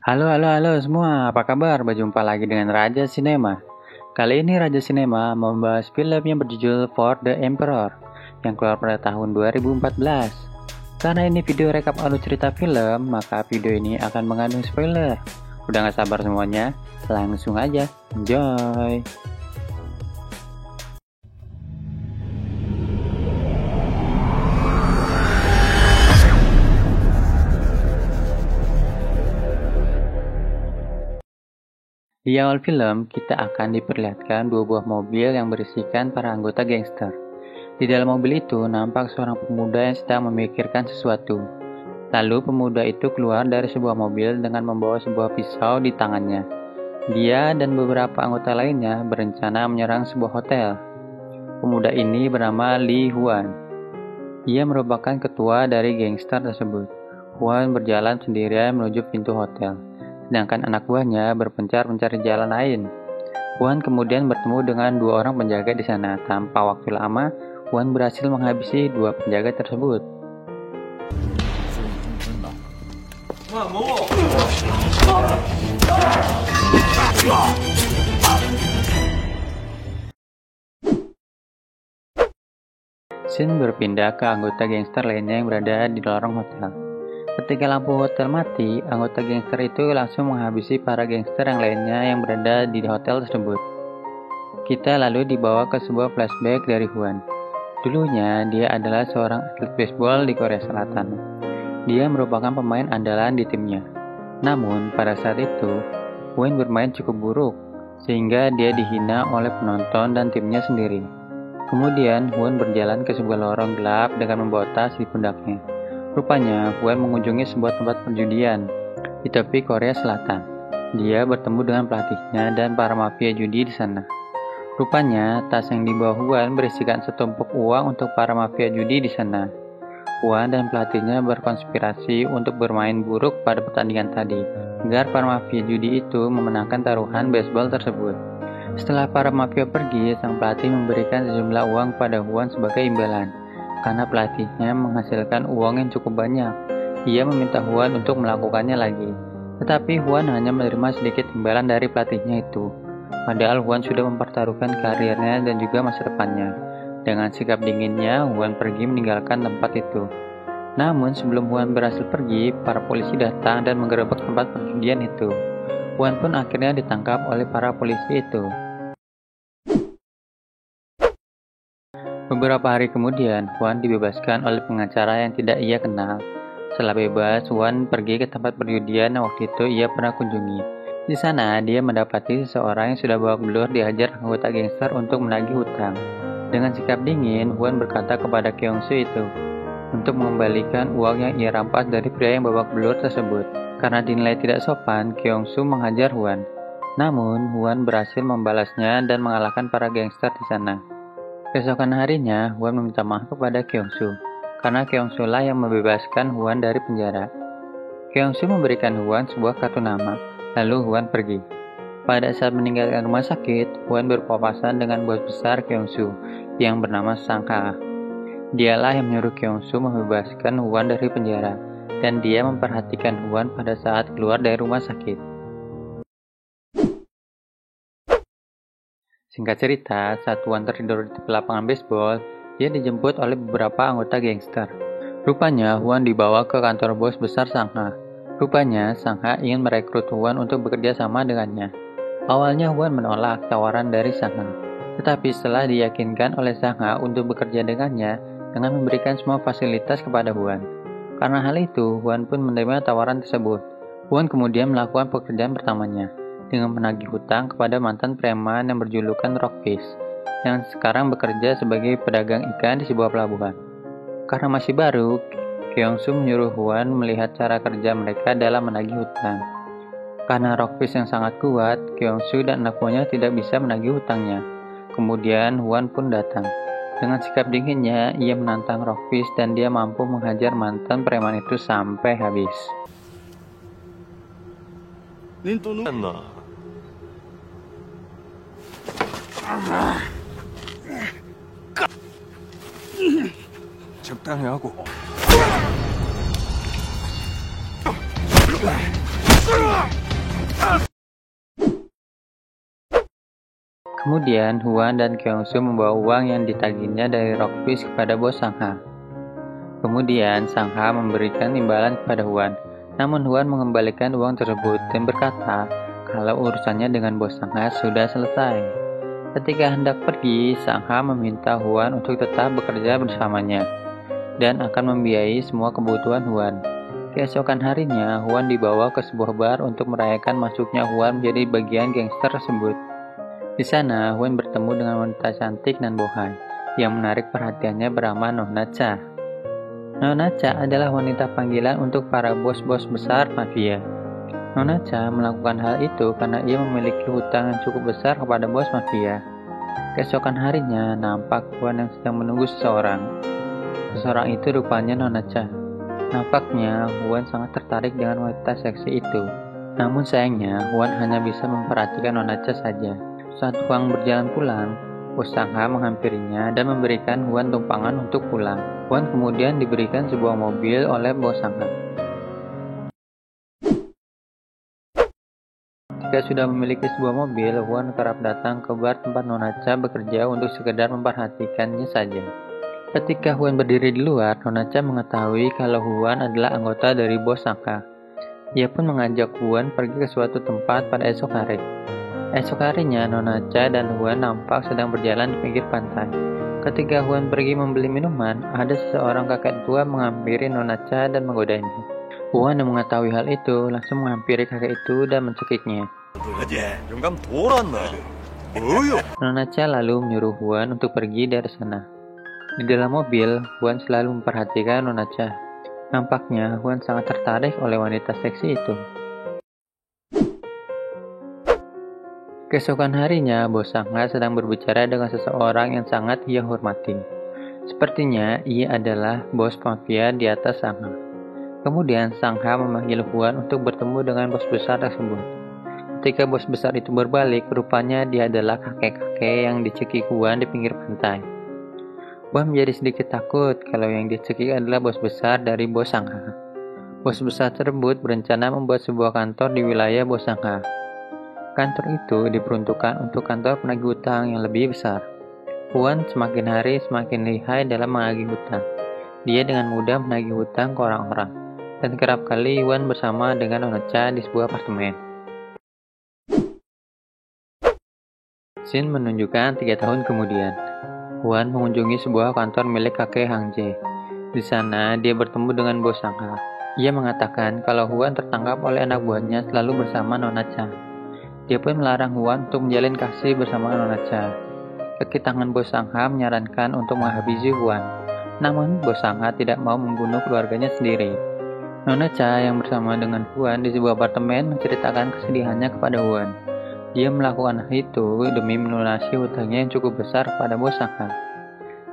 Halo semua, apa kabar? Berjumpa lagi dengan Raja Sinema. Kali ini Raja Sinema membahas film yang berjudul For the Emperor yang keluar pada tahun 2014. Karena ini video rekap alur cerita film, maka video ini akan mengandung spoiler. Udah gak sabar semuanya? Langsung aja, enjoy! Di awal film, kita akan diperlihatkan dua buah mobil yang berisikan para anggota gangster. Di dalam mobil itu, nampak seorang pemuda yang sedang memikirkan sesuatu. Lalu pemuda itu keluar dari sebuah mobil dengan membawa sebuah pisau di tangannya. Dia dan beberapa anggota lainnya berencana menyerang sebuah hotel. Pemuda ini bernama Li Huan. Ia merupakan ketua dari gangster tersebut. Huan berjalan sendirian menuju pintu hotel, sedangkan anak buahnya berpencar mencari jalan lain. Huan kemudian bertemu dengan dua orang penjaga di sana. Tanpa waktu lama, Huan berhasil menghabisi dua penjaga tersebut. Scene berpindah ke anggota gangster lainnya yang berada di lorong hotel. Ketika lampu hotel mati, anggota gangster itu langsung menghabisi para gangster yang lainnya yang berada di hotel tersebut. Kita lalu dibawa ke sebuah flashback dari Huan. Dulunya, dia adalah seorang atlet baseball di Korea Selatan. Dia merupakan pemain andalan di timnya. Namun, pada saat itu, Huan bermain cukup buruk, sehingga dia dihina oleh penonton dan timnya sendiri. Kemudian, Huan berjalan ke sebuah lorong gelap dengan membawa tas di pundaknya. Rupanya, Huan mengunjungi sebuah tempat perjudian di tepi Korea Selatan. Dia bertemu dengan pelatihnya dan para mafia judi di sana. Rupanya, tas yang dibawa Huan berisikan setumpuk uang untuk para mafia judi di sana. Huan dan pelatihnya berkonspirasi untuk bermain buruk pada pertandingan tadi, agar para mafia judi itu memenangkan taruhan baseball tersebut. Setelah para mafia pergi, sang pelatih memberikan sejumlah uang pada Huan sebagai imbalan. Karena pelatihnya menghasilkan uang yang cukup banyak, ia meminta Huan untuk melakukannya lagi. Tetapi Huan hanya menerima sedikit imbalan dari pelatihnya itu. Padahal Huan sudah mempertaruhkan karirnya dan juga masa depannya. Dengan sikap dinginnya, Huan pergi meninggalkan tempat itu. Namun sebelum Huan berhasil pergi, para polisi datang dan menggerebek tempat perjudian itu. Huan pun akhirnya ditangkap oleh para polisi itu. Beberapa hari kemudian, Huan dibebaskan oleh pengacara yang tidak ia kenal. Setelah bebas, Huan pergi ke tempat perjudian yang waktu itu ia pernah kunjungi. Di sana, dia mendapati seseorang yang sudah babak belur dihajar anggota gangster untuk menagih hutang. Dengan sikap dingin, Huan berkata kepada Kyung-soo itu untuk mengembalikan uang yang ia rampas dari pria yang babak belur tersebut. Karena dinilai tidak sopan, Kyung-soo menghajar Huan. Namun, Huan berhasil membalasnya dan mengalahkan para gangster di sana. Keesokan harinya, Huan meminta maaf kepada Kyung-soo, karena Kyung-soo lah yang membebaskan Huan dari penjara. Kyung-soo memberikan Huan sebuah kartu nama, lalu Huan pergi. Pada saat meninggalkan rumah sakit, Huan berpapasan dengan bos besar Kyung-soo, yang bernama Sang-ha. Dialah yang menyuruh Kyung-soo membebaskan Huan dari penjara, dan dia memperhatikan Huan pada saat keluar dari rumah sakit. Singkat cerita, saat Huan tertidur di tepi lapangan baseball, dia dijemput oleh beberapa anggota gangster. Rupanya, Huan dibawa ke kantor bos besar Sang-ha. Rupanya, Sang-ha ingin merekrut Huan untuk bekerja sama dengannya. Awalnya, Huan menolak tawaran dari Sang-ha. Tetapi setelah diyakinkan oleh Sang-ha untuk bekerja dengannya dengan memberikan semua fasilitas kepada Huan. Karena hal itu, Huan pun menerima tawaran tersebut. Huan kemudian melakukan pekerjaan pertamanya dengan menagih hutang kepada mantan preman yang berjulukan Rockfish, yang sekarang bekerja sebagai pedagang ikan di sebuah pelabuhan. Karena masih baru, Kyung-soo menyuruh Huan melihat cara kerja mereka dalam menagih hutang. Karena Rockfish yang sangat kuat, Kyung-soo dan anak buahnya tidak bisa menagih hutangnya. Kemudian Huan pun datang. Dengan sikap dinginnya, ia menantang Rockfish dan dia mampu menghajar mantan preman itu sampai habis. 적당히 하고. Kemudian Huan dan Kyungsoo membawa uang yang ditagihnya dari Rockfish kepada bos Sangha. Kemudian Sangha memberikan imbalan kepada Huan, namun Huan mengembalikan uang tersebut dan berkata kalau urusannya dengan bos Sangha sudah selesai. Ketika hendak pergi, Sangha meminta Huan untuk tetap bekerja bersamanya dan akan membiayai semua kebutuhan Huan. Keesokan harinya, Huan dibawa ke sebuah bar untuk merayakan masuknya Huan menjadi bagian gangster tersebut. Di sana, Huan bertemu dengan wanita cantik dan bohai yang menarik perhatiannya bernama Nona Cha. Nona Cha adalah wanita panggilan untuk para bos-bos besar mafia. Nona Cha melakukan hal itu karena ia memiliki hutang yang cukup besar kepada bos mafia. Keesokan harinya, nampak Huan yang sedang menunggu seseorang. Seseorang itu rupanya Nona Cha. Nampaknya Huan sangat tertarik dengan wanita seksi itu. Namun sayangnya, Huan hanya bisa memperhatikan Nona Cha saja. Saat Huan berjalan pulang, bos Sangha menghampirinya dan memberikan Huan tumpangan untuk pulang. Huan kemudian diberikan sebuah mobil oleh bos Sangha. Ketika sudah memiliki sebuah mobil, Huan kerap datang ke bar tempat Nona Cha bekerja untuk sekedar memperhatikannya saja. Ketika Huan berdiri di luar, Nona Cha mengetahui kalau Huan adalah anggota dari bos Sangha. Ia pun mengajak Huan pergi ke suatu tempat pada esok hari. Esok harinya, Nona Cha dan Huan nampak sedang berjalan di pinggir pantai. Ketika Huan pergi membeli minuman, ada seseorang kakek tua menghampiri Nona Cha dan menggodainya. Huan yang mengetahui hal itu langsung menghampiri kakek itu dan mencekiknya. Nona Cha lalu menyuruh Huan untuk pergi dari sana. Di dalam mobil, Huan selalu memperhatikan Nona Cha. Nampaknya Huan sangat tertarik oleh wanita seksi itu. Keesokan harinya, bos Sangha sedang berbicara dengan seseorang yang sangat ia hormati. Sepertinya ia adalah bos mafia di atas Sangha. Kemudian Sangha memanggil Huan untuk bertemu dengan bos besar tersebut. Ketika bos besar itu berbalik, rupanya dia adalah kakek-kakek yang dicekik Huan di pinggir pantai. Huan menjadi sedikit takut kalau yang dicekik adalah bos besar dari bos Sangha. Bos besar tersebut berencana membuat sebuah kantor di wilayah bos Sangha. Kantor itu diperuntukkan untuk kantor penagih hutang yang lebih besar. Huan semakin hari semakin lihai dalam menagih hutang. Dia dengan mudah menagih hutang ke orang-orang. Dan kerap kali Huan bersama dengan Nona Cha di sebuah apartemen. Scene menunjukkan 3 tahun kemudian. Huan mengunjungi sebuah kantor milik kakek Hang Jae. Di sana, dia bertemu dengan bos Sangha. Ia mengatakan kalau Huan tertangkap oleh anak buahnya selalu bersama Nona Cha. Dia pun melarang Huan untuk menjalin kasih bersama Nona Cha. Kaki tangan bos Sangha menyarankan untuk menghabisi Huan. Namun, bos Sangha tidak mau membunuh keluarganya sendiri. Nona Cha yang bersama dengan Huan di sebuah apartemen menceritakan kesedihannya kepada Huan. Dia melakukan hal itu demi melunasi hutangnya yang cukup besar kepada bos Sangha.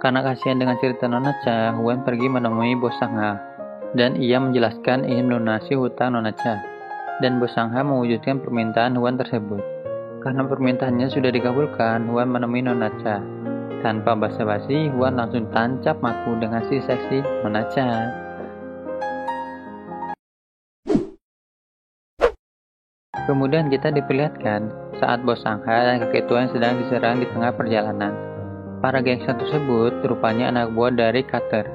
Karena kasihan dengan cerita Nona Cha, Huan pergi menemui bos Sangha. Dan ia menjelaskan ingin melunasi hutang Nona Cha. Dan bos Sangha mewujudkan permintaan Huan tersebut. Karena permintaannya sudah dikabulkan, Huan menemui Nona Cha. Tanpa basa-basi, Huan langsung tancap maku dengan si seksi Nona Cha. Kemudian kita diperlihatkan saat bos Sangha dan kakek tua yang sedang diserang di tengah perjalanan. Para gangster tersebut rupanya anak buah dari Carter.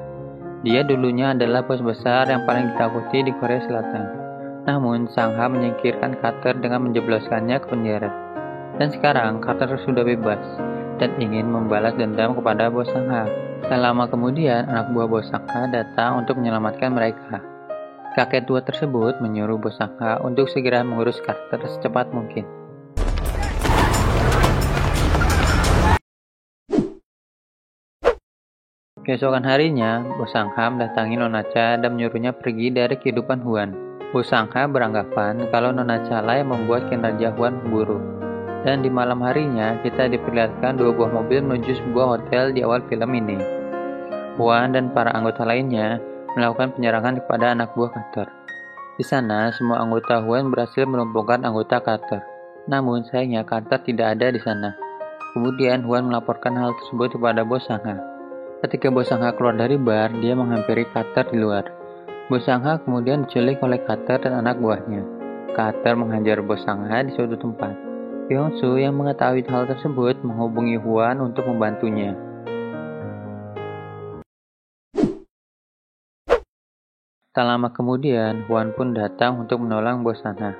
Dia dulunya adalah bos besar yang paling ditakuti di Korea Selatan. Namun Sangha menyingkirkan Carter dengan menjebloskannya ke penjara. Dan sekarang Carter sudah bebas dan ingin membalas dendam kepada bos Sangha. Tak lama kemudian anak buah bos Sangha datang untuk menyelamatkan mereka. Kakek tua tersebut menyuruh bos Sangha untuk segera mengurus Carter secepat mungkin. Keesokan harinya, bos Sangha mendatangi Nona Cha dan menyuruhnya pergi dari kehidupan Huan. Bos Sangha beranggapan kalau Nona Cha lah yang membuat kinerja Huan buruk. Dan di malam harinya, kita diperlihatkan 2 buah mobil menuju sebuah hotel di awal film ini. Huan dan para anggota lainnya melakukan penyerangan kepada anak buah Carter. Di sana, semua anggota Huan berhasil melumpuhkan anggota Carter. Namun, sayangnya Carter tidak ada di sana. Kemudian, Huan melaporkan hal tersebut kepada bos Sangha. Ketika Bos Sangha keluar dari bar, dia menghampiri Carter di luar. Bos Sangha kemudian diculik oleh Carter dan anak buahnya. Carter menghajar Bos Sangha di suatu tempat. Byung-soo yang mengetahui hal tersebut menghubungi Hwan untuk membantunya. Tak lama kemudian, Hwan pun datang untuk menolong Bos Sangha.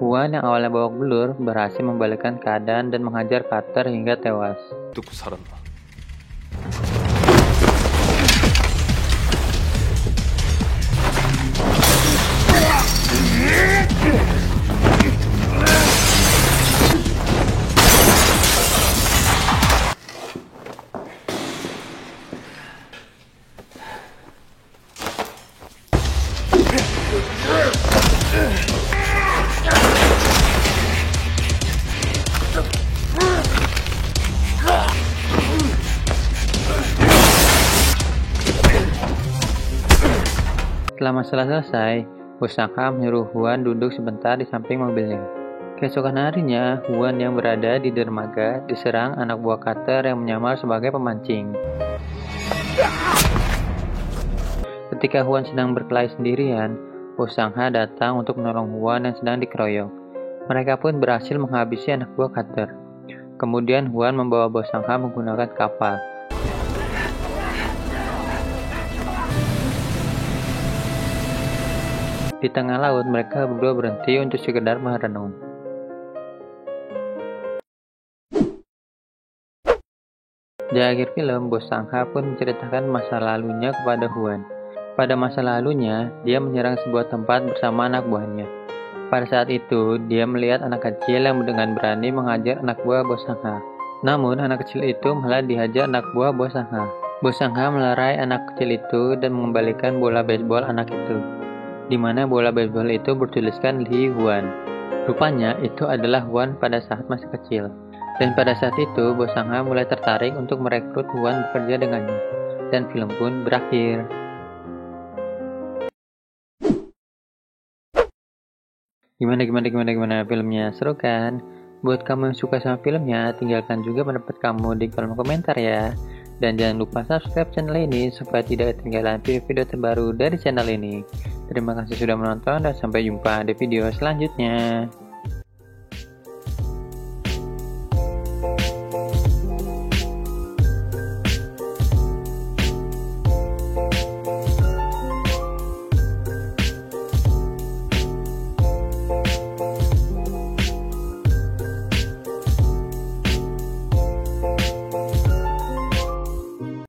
Hwan yang awalnya babak belur berhasil membalikkan keadaan dan menghajar Carter hingga tewas. Setelah masalah selesai, Bos Sangha menyuruh Hwan duduk sebentar di samping mobilnya. Keesokan harinya, Hwan yang berada di dermaga diserang anak buah Carter yang menyamar sebagai pemancing. Ketika Hwan sedang berkelahi sendirian, Bos Sangha datang untuk menolong Hwan yang sedang dikeroyok. Mereka pun berhasil menghabisi anak buah Carter. Kemudian Hwan membawa Bos Sangha menggunakan kapal. Di tengah laut, mereka berdua berhenti untuk sekedar merenung. Di akhir film, Bos Sangha pun menceritakan masa lalunya kepada Hwan. Pada masa lalunya, dia menyerang sebuah tempat bersama anak buahnya. Pada saat itu, dia melihat anak kecil yang dengan berani menghajar anak buah Bos Sangha. Namun, anak kecil itu malah dihajar anak buah Bos Sangha. Bos Sangha melerai anak kecil itu dan mengembalikan bola baseball anak itu, di mana bola baseball itu bertuliskan Lee Hwan. Rupanya itu adalah Hwan pada saat masih kecil. Dan pada saat itu, Bos Sangha mulai tertarik untuk merekrut Hwan bekerja dengannya. Dan film pun berakhir. Gimana filmnya? Seru kan? Buat kamu yang suka sama filmnya, tinggalkan juga pendapat kamu di kolom komentar ya. Dan jangan lupa subscribe channel ini supaya tidak ketinggalan video-video terbaru dari channel ini. Terima kasih sudah menonton dan sampai jumpa di video selanjutnya.